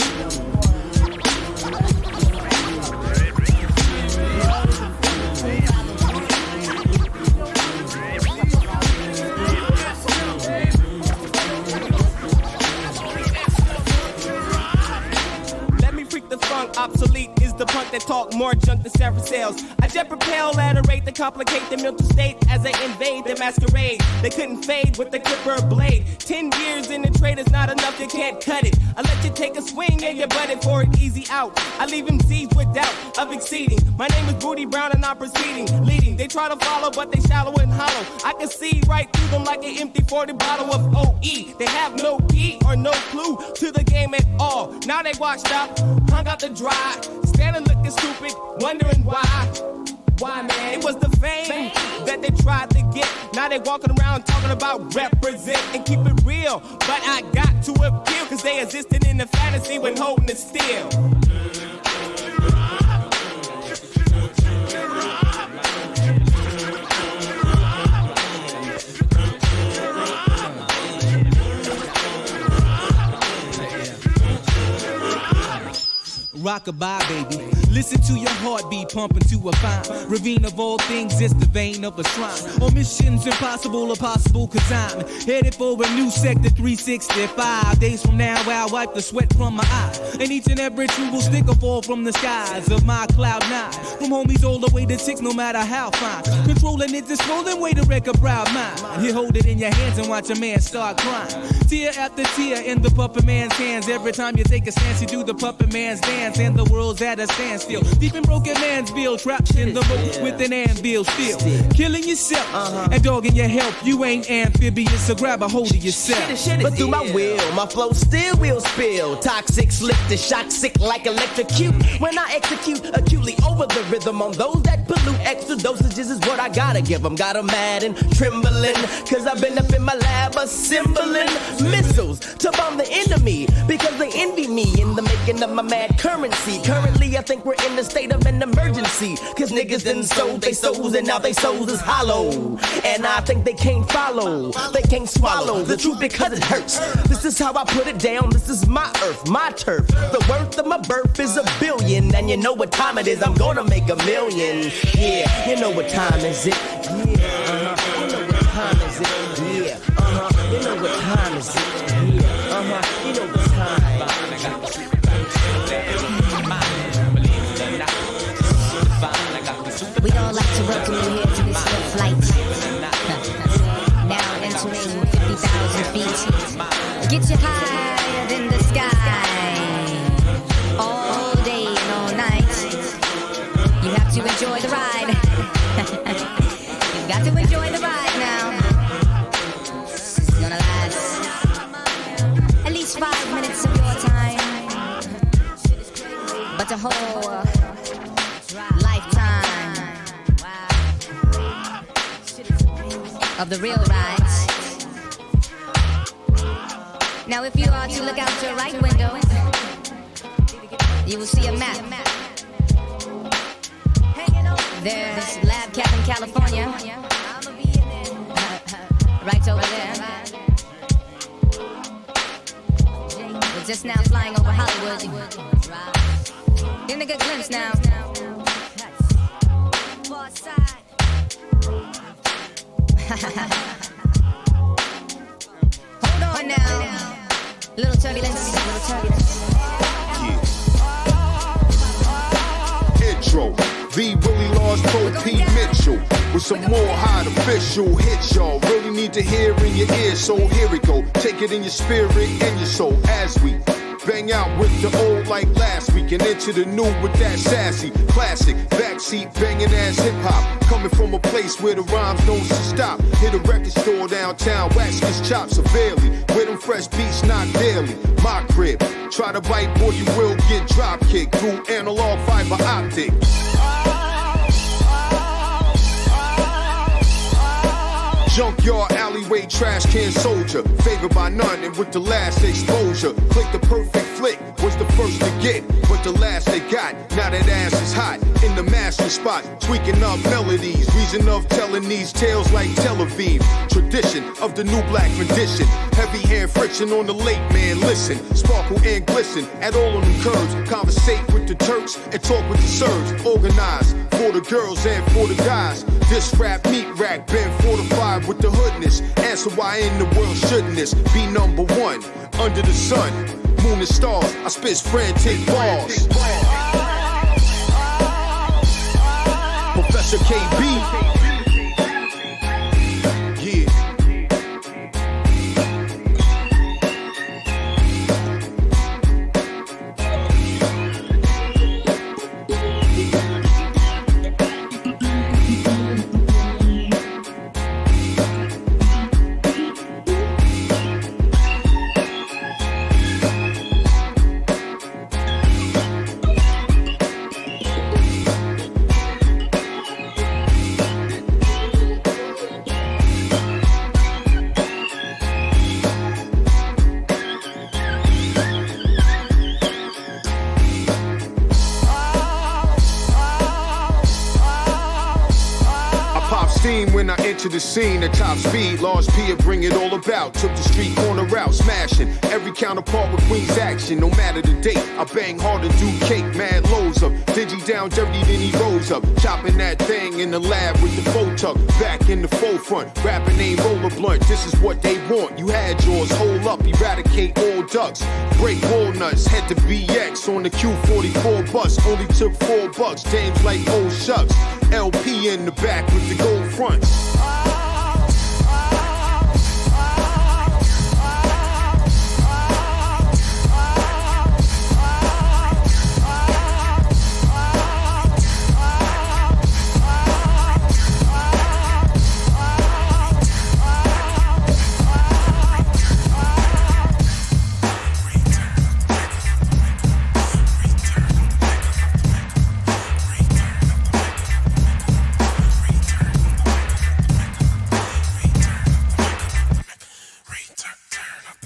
Let me freak the funk. Obsolete is the punk that talk more junk than several sales. I jet propel at a rate to complicate the mental state as they invade the masquerade. They couldn't fade with the clipper blade. 10 years in the trade is not enough, you can't cut it. I let you take a swing and you butted for an easy out. I leave them seized with doubt of exceeding. My name is Booty Brown and I'm proceeding, leading. They try to follow, but they shallow and hollow. I can see right through them like an empty 40 bottle of OE. They have no key or no clue to the game at all. Now they washed up, hung out to dry, standing looking stupid, wondering why. Why, man? It was the fame that they tried to get. Now they walking around talking about represent and keep it real. But I got to appeal, cause they existed in the fantasy when holding it still. Rockabye, baby. Listen to your heartbeat pumping to a fine ravine of all things. It's the vein of a shrine. On missions impossible or possible, cause I'm headed for a new sector 365. Days from now, I'll wipe the sweat from my eye. And each and every true will stick or fall from the skies of my cloud nine. From homies all the way to six, no matter how fine. Controlling it, this rolling way to wreck a proud mind. You hold it in your hands and watch a man start crying. Tear after tear in the puppet man's hands. Every time you take a stance, you do the puppet man's dance. And the world's at a standstill. Deep in broken man's bill, trapped in the moat with an anvil still. Killing yourself and dogging your health. You ain't amphibious, so grab a hold of yourself. But through my will, my flow still will spill. Toxic, slick to shock, sick like electrocute. When I execute acutely over the rhythm on those that pollute. Extra dosages is what I gotta give them. Got 'em mad and trembling, cause I've been up in my lab assembling missiles to bomb the enemy. Because they envy me in the making of my mad currency. Currently, I think we're in the state of an emergency. Cause niggas done sold they souls and now they souls is hollow. And I think they can't follow, they can't swallow the truth because it hurts. This is how I put it down, this is my earth, my turf. The worth of my birth is $1 billion. And you know what time it is, I'm gonna make $1 million. Yeah, you know what time is it? Yeah, you know what time is it? Yeah, you know what time is it? Yeah, you know what time. We'd all like to welcome you here to this little flight. Now entering 50,000 feet. Get you higher than the sky. All day and all night. You have to enjoy the ride. You've got to enjoy the ride now. This is gonna last at least 5 minutes of your time. But a whole lifetime of the real rides. Now if you are to look out your right window, you will see a map. There's Lab Cap in California, right over there. We're just now flying over Hollywood. Getting a good glimpse now. Hold on now. Little turbulence. Intro. V. Willie Laws Pro P. Mitchell. With some more hot official hits, y'all really need to hear in your ears. So here we go. Take it in your spirit and your soul as we bang out with the old like last week and into the new with that sassy classic backseat banging ass hip hop. Coming from a place where the rhymes don't stop. Hit a record store downtown, wax his chops severely. With them fresh beats not daily. My crib, try to bite, boy you will get drop kicked through analog fiber optic. Junkyard, alleyway, trash can soldier. Favored by none and with the last exposure. Click the perfect flick, was the first to get. But the last they got, now that ass is hot. In the master spot, tweaking up melodies. Reason of telling these tales like Tel Aviv. Tradition of the new black rendition. Heavy hand friction on the late man, listen. Sparkle and glisten at all of them curves. Conversate with the Turks and talk with the Serbs. Organize for the girls and for the guys. This rap meat rack been fortified with the hoodness. Answer why in the world shouldn't this be number one? Under the sun, moon and stars, I spit frantic bars. Professor KB. Yeah. When I enter the scene at top speed, large P bring it all about. Took the street corner route, smashing every counterpart with Queen's action. No matter the date, I bang hard to do cake, mad loads up. Digi down dirty, then he rose up. Chopping that thing in the lab with the faux tuck. Back in the forefront, rapping ain't roller blunt. This is what they want. You had yours, hold up, eradicate all ducks. Break walnuts, head to BX on the Q44 bus. Only took $4, James like old shucks. LP in the back with the gold fronts.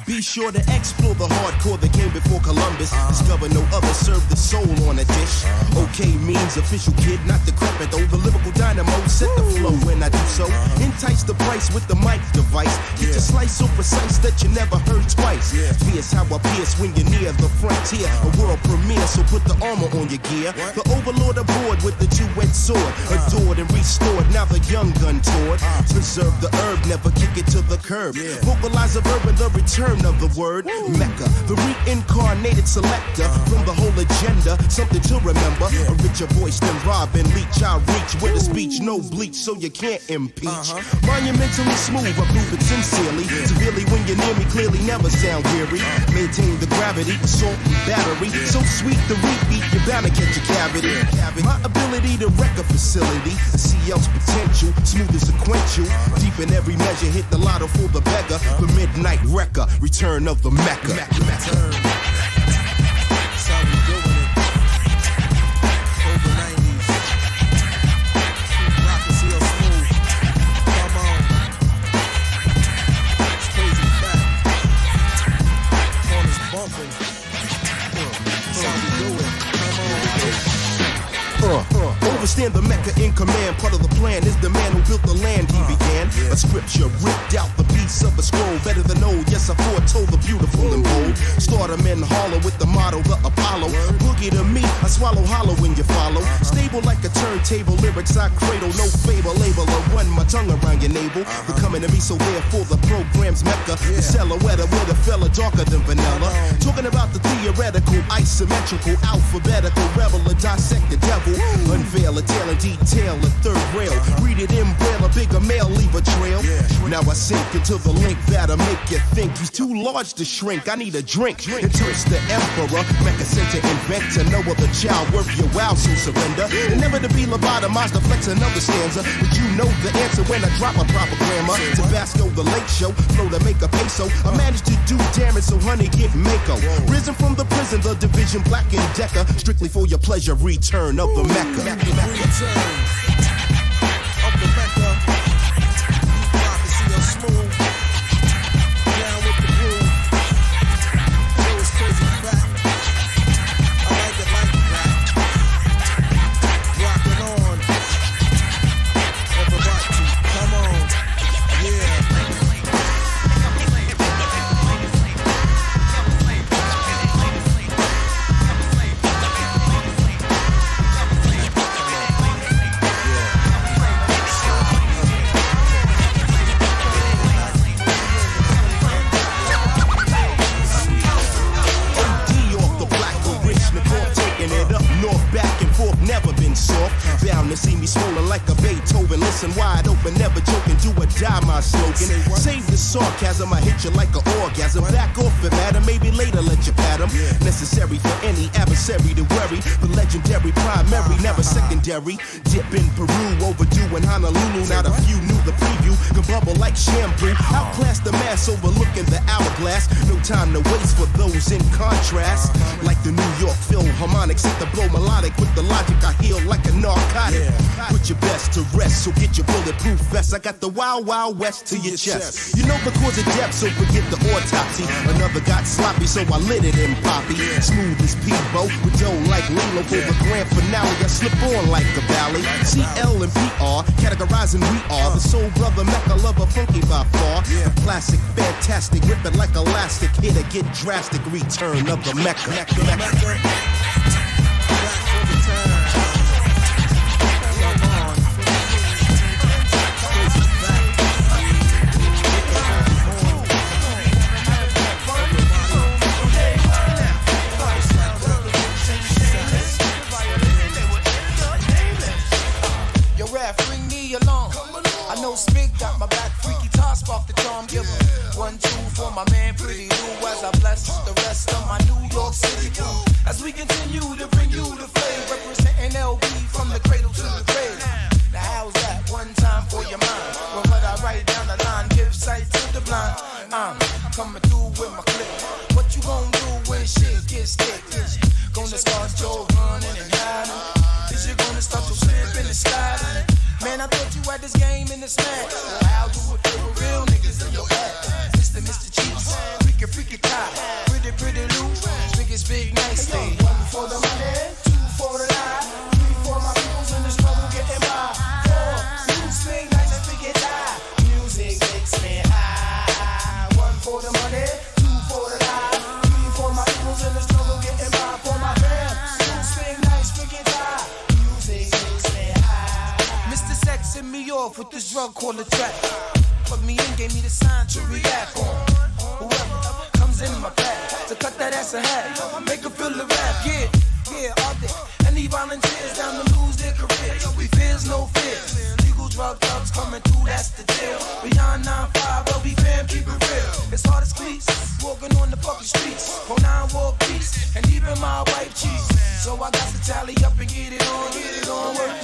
Be sure to explore the hardcore that came before Columbus. Discover no other, serve the soul on a dish. Okay means official kid, not decrepit though. The lyrical dynamo set the flow when I do so. Entice the price with the mic device. Get your slice so precise that you never heard twice. Fierce how I pierce when you're near the frontier. A world premiere, so put the armor on your gear. The overlord aboard with the two-edged sword. Adored and restored, now the young gun toured. Preserve the herb, never kick it to the curb. Vocalize a verb and the return of the word Mecca, the reincarnated selector from the whole agenda, something to remember. A richer voice than Robin Leach, I reach with a speech, no bleach, so you can't impeach. Monumentally smooth, I prove it sincerely. Severely when you're near me, clearly never sound weary. Maintain the gravity, assault and battery. So sweet the repeat, you're bound to catch a cavity. My ability to wreck a facility, see else potential, smooth as sequential. Deep in every measure, hit the lotto for the beggar. The midnight wrecker, return of the Mecca. Understand the Mecca in command. Part of the plan is the man who built the land he began. A scripture ripped out the piece of a scroll. Better than old, yes, I foretold the beautiful and bold. Stardom and hollow with the motto, the Apollo. Boogie to me, I swallow hollow when you follow. Stable like a turntable, lyrics I cradle. No fable, label or run my tongue around your navel. You're coming to me, so therefore the program's Mecca. The silhouette with a fella darker than vanilla. Talking about the theoretical, isometrical, alphabetical, rebel, or dissect the devil. Unveil a tale in detail, a third rail. Read it in braille, a bigger mail, leave a trail. Now I sink into the link that'll make you think he's too large to shrink. I need a drink. Enters the emperor, Mecca center inventor. No other child worth your wow, so surrender. And never to be lobotomized, to flex another stanza. But you know the answer when I drop a proper grammar. Tabasco, the late show, flow to make a peso. I managed to do damage, so honey, get Mako. Risen from the prison, the division, Black and Decker. Strictly for your pleasure, return of the Mecca. Return of the Mecca. Prophecy like a Beethoven. Listen wide open, never joking, do or die, my slogan. Save the sarcasm, I hit you like an orgasm. Back off it, madam, maybe later let you pat him. Necessary for any adversary to worry. The legendary primary, never secondary. Dip in Peru, overdue in Honolulu. Not a few knew the preview, can bubble like shampoo. Outclass the mass, overlooking the hourglass. No time to waste for those in contrast. Like the New York Philharmonic, set the blow melodic with the logic I heal like a narcotic. Put your best to rest, so get your bulletproof vest. I got the Wild Wild West to your chest. You know the cause of death, so forget the autopsy. Another got sloppy, so I lit it in poppy. Smooth as Peebo, with dough like Lilo. For the grand finale, I slip on like the valley. CL and PR, categorizing we are the soul brother, Mecca lover, funky by far. The classic, fantastic, rip it like elastic. Here to get drastic, return of the Mecca. Yo, rap, bring me along. I know Spig got my back, freaky toss off the charm. Give him 1, 2 for my man, Pretty Lou, as I bless the rest of my New York City crew. As we continue to bring you the flavor, representing LB from the cradle to the grave. Now how's that? One time for your mind. When what I write down the line, give sight to the blind. I'm coming through with my clip. What you gonna do when shit gets thick? Is you gonna start your running and hiding? Is you gonna start to slip in the sliding? Man, I thought you had this game in the smack. Well, how do it feel with real niggas in your ass? Mr. Cheeks, freaky tie, pretty loose, big nicely. 1 for the money, 2 for the lie, 3 for my peoples in the struggle getting by. 4, you swing nice and freaky tie. Music makes me high. 1 for the money, 2 for the lie, 3 for my peoples in the struggle getting by. For my fam, you swing nice, freaky tie. Music makes me high. Mr. Sex hit me off with this drug called the track. Put me in, gave me the sign to react on. Whoever comes in my path to cut that ass a hat, make her feel the rap, yeah, all day. Any volunteers down to lose their careers? We fears, no fears. Legal drug thugs coming through, that's the deal. Beyond 9-5, LB fam, keep it real. It's hard as cleats, walking on the fucking streets. 09 war peace, and even my wife cheese. So I got to tally up and get it on. Work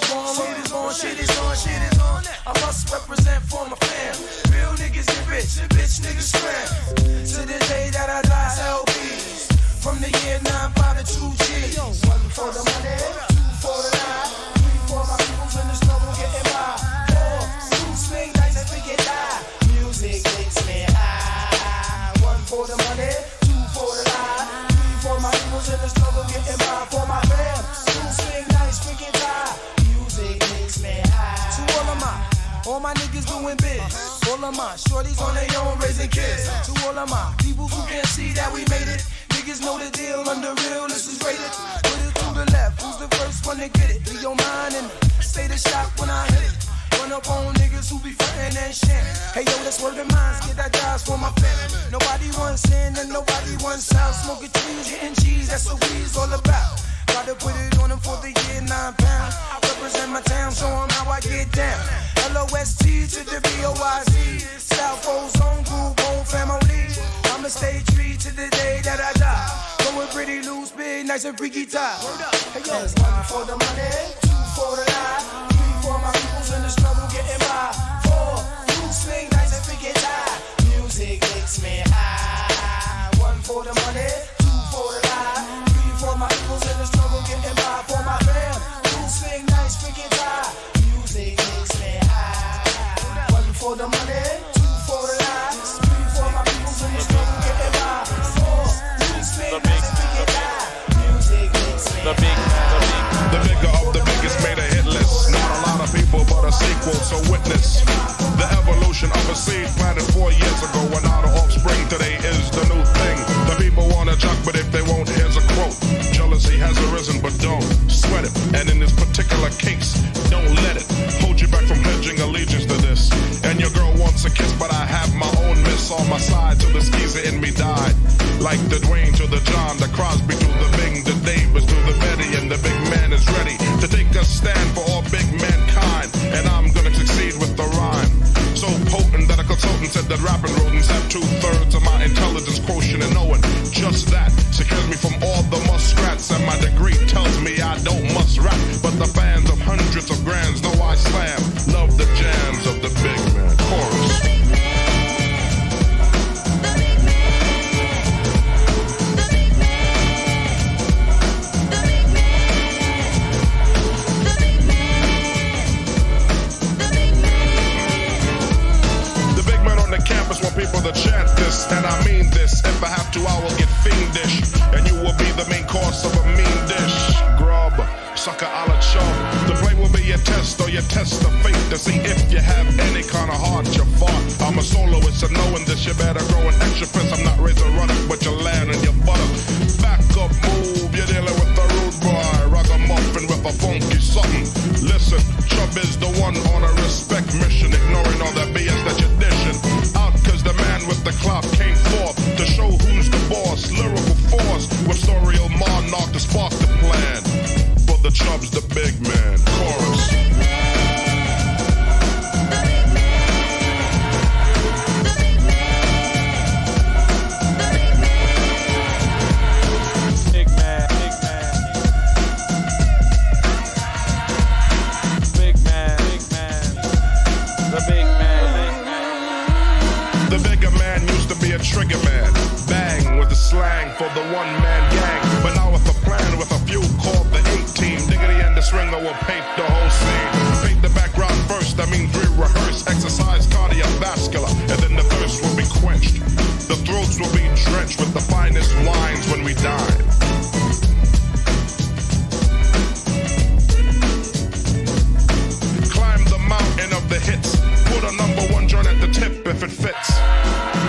is on, shit is on. I must represent for my fam. Real niggas get rich, bitch niggas scram. To the day that I die, LBs. From the year 9-5 to 2 G's. 1 for the money, 2 for the lie, 3 for my peoples in the struggle getting by. 4, you swing nice and we get high. Music makes me high. 1 for the money, 2 for the lie, 3 for my peoples in the struggle getting by. For my fam, you swing nice, we get high. Music makes me high. To all my niggas doing biz. All of my shorties on their own raising kids. To all of my people who can't see that we made it. Niggas know the deal, under real, this is rated. Put it to the left, who's the first one to get it? Be your mind in the state of shock when I hit it. Run up on niggas who be frontin' and shit. Hey yo, that's word of mine, get that jobs for my family. Nobody wants in and nobody wants out. Smoking trees, hitting cheese, that's what we's all about. Gotta put it on them for the year 9 pounds. I represent my town, show them how I get down. LOST to the BOYZ. South Ozone, Group, Home Family. I'ma stay true to the day that I die. Going pretty loose, big, nice and freaky tie. Hey yo, 1 for the money, 2 for the lie, 3 for my peoples in the struggle getting by. 4, you swing nice and freaky tie. Music makes me high. 1 for the money, 2 for the lie, 3 for my peoples in the struggle getting by. For my fam, you swing nice, freaky tie. Music makes me high. 1 for the money, 2 for the lie, 3 for my peoples in the struggle getting by. 4, you swing nice and freaky tie. Music makes me high. The bigger of the biggest made a hit list. Not a lot of people, but a sequel, so witness the evolution of a seed planted 4 years ago. And now the offspring today is the new thing. The people wanna jock, but if they won't, here's a quote. Jealousy has arisen, but don't sweat it. And in this particular case, don't let it hold you back from pledging allegiance to this. And your girl wants a kiss, but I have my own miss on my side till the skeezer in me died. Like the Dwayne to the John, the Crosby to the Bing, the Davis to the Betty, and the big man is ready to take a stand for all big mankind. and I'm gonna succeed with the rhyme. So potent that a consultant said that rapping rodents have 2/3 of my intelligence quotient, and knowing just that secures me from all the muskrats, and my degree tells me I don't must rap, but the fans of hundreds of grands know I slam. Love the jams of the big man. Chorus. Campus want people to chant this, and I mean this. If I have to, I will get fiendish, and you will be the main course of a mean dish. Grub, sucker a la chum. The play will be your test, or your test of fate to see if you have any kind of heart you fought. I'm a soloist, and knowing this, you better grow an extra fence. I'm not raised to run it, but your land and your butter. Back up, move, you're dealing with the rude boy. Ragamuffin with a funky something. Listen, Chubb is the one on a respect mission, ignoring all that BS that you're dishing. Cause the man with the clout came forth to show who's the boss. Lyrical force with story of monarch to spark the plan. For the Chubb's the big man. Chorus. Trigger man, bang with the slang for the one-man gang. But now with a plan with a few called the 8-team. Diggity and the stringer will paint the whole scene. Paint the background first, that means re-rehearse. Exercise cardiovascular, and then the thirst will be quenched. The throats will be drenched with the finest wines when we dine. Climb the mountain of the hits. Put a #1 joint at the tip if it fits.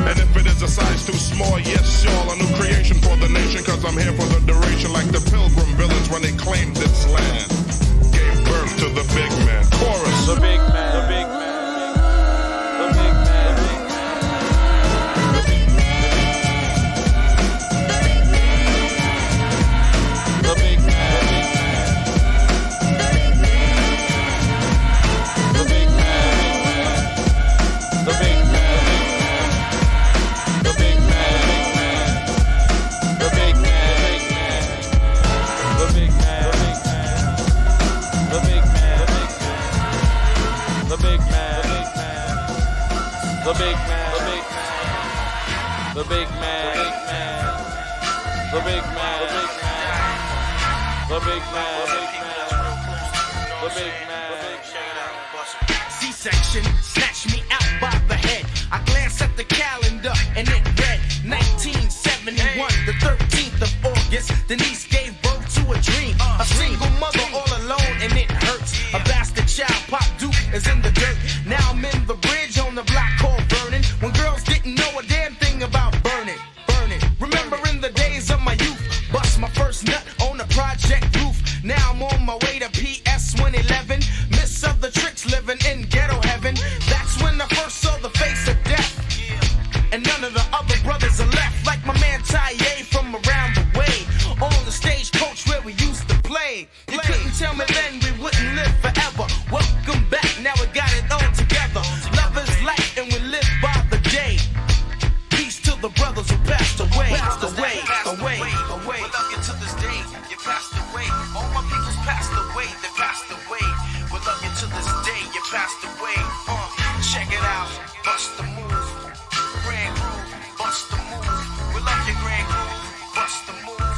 And if it is a size too small, yes, y'all, a new creation for the nation, cause I'm here for the duration, like the Pilgrim villains when they claimed this land. Gave birth to the big man. Chorus. The big man, the big man, the big man, the big man, the big man, the big man, the big man, the big man. The big man, the big man, the big man, the big man, the big man, the big man. C-section snatched me out by the head. I glanced at the calendar and it read 1971, the 13th of August. Denise gave birth to a dream, a single mother all alone, and it hurts. A bastard child, Pop Duke, is in the dirt. Now I'm in the bridge on the block called Vernon, when girls didn't know a damn thing about burning. Remembering the days of my youth, bust my first nut on the project roof. Now I'm on my way to PS 111, miss of the tricks living in ghetto heaven. That's when I first saw the face of death, and none of the other brothers are left. Like my man Taye from around the way, on the stagecoach where we used to play. You couldn't tell me then we wouldn't live forever. Welcome back, now we got it all together. Love is life and we live by the day. Peace to the brothers who passed away. Passed away. We love you to this day. You passed away. All my people's passed away. They passed away. We love you to this day. You passed away. Check it out. Bust the move. Grand groove. Bust the move. We love you, Grand groove. Bust the move.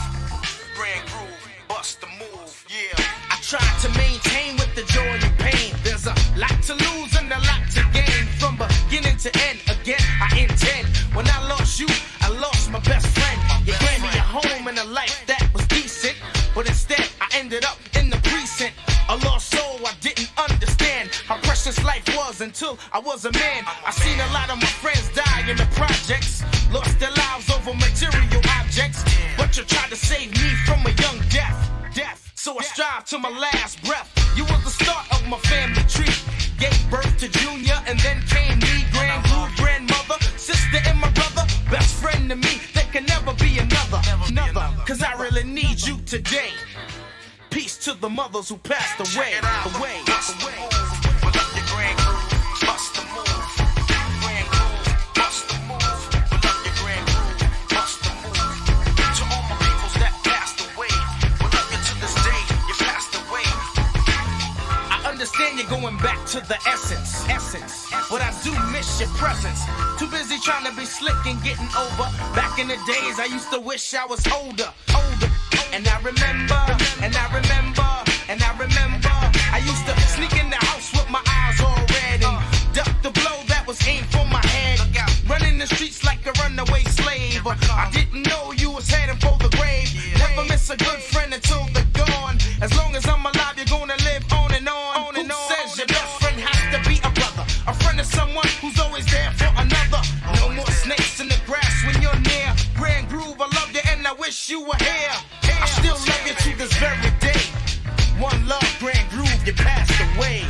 Grand groove. Bust the move. Yeah. I tried to maintain with the joy and pain. There's a lot to lose and a lot to gain. From beginning to end, again I intend. When I lost you, I lost my best friend. You gave me a home and a life that was decent, but instead I ended up in the precinct. A lost soul I didn't understand how precious life was until I was a man. I seen a lot of my friends die in the projects, lost their lives over material objects, but you tried to save me from a young death. So I strive to my last breath. You was the start of my family tree. Gave birth to Junior and then came me. Grand groove, grandmother, sister and my brother. Best friend to me, there can never be another. Cause I really need you today. Peace to the mothers who passed away. you're going back to the essence. But I do miss your presence. Too busy trying to be slick and getting over. Back in the days, I used to wish I was older. And I remember, I used to sneak in the house with my eyes all red and duck the blow that was aimed for my head. Running the streets like a runaway slave. I didn't know you was heading for the grave. Never miss a good friend until they're gone. As long as I'm alive, you're gonna live on and on. Who says your best friend has to be a brother? A friend is someone who's always there for another. No more snakes in the grass when you're near. Grand Groove, I love you and I wish you were here. I still love you to this very day. One love, Grand Groove, you passed away.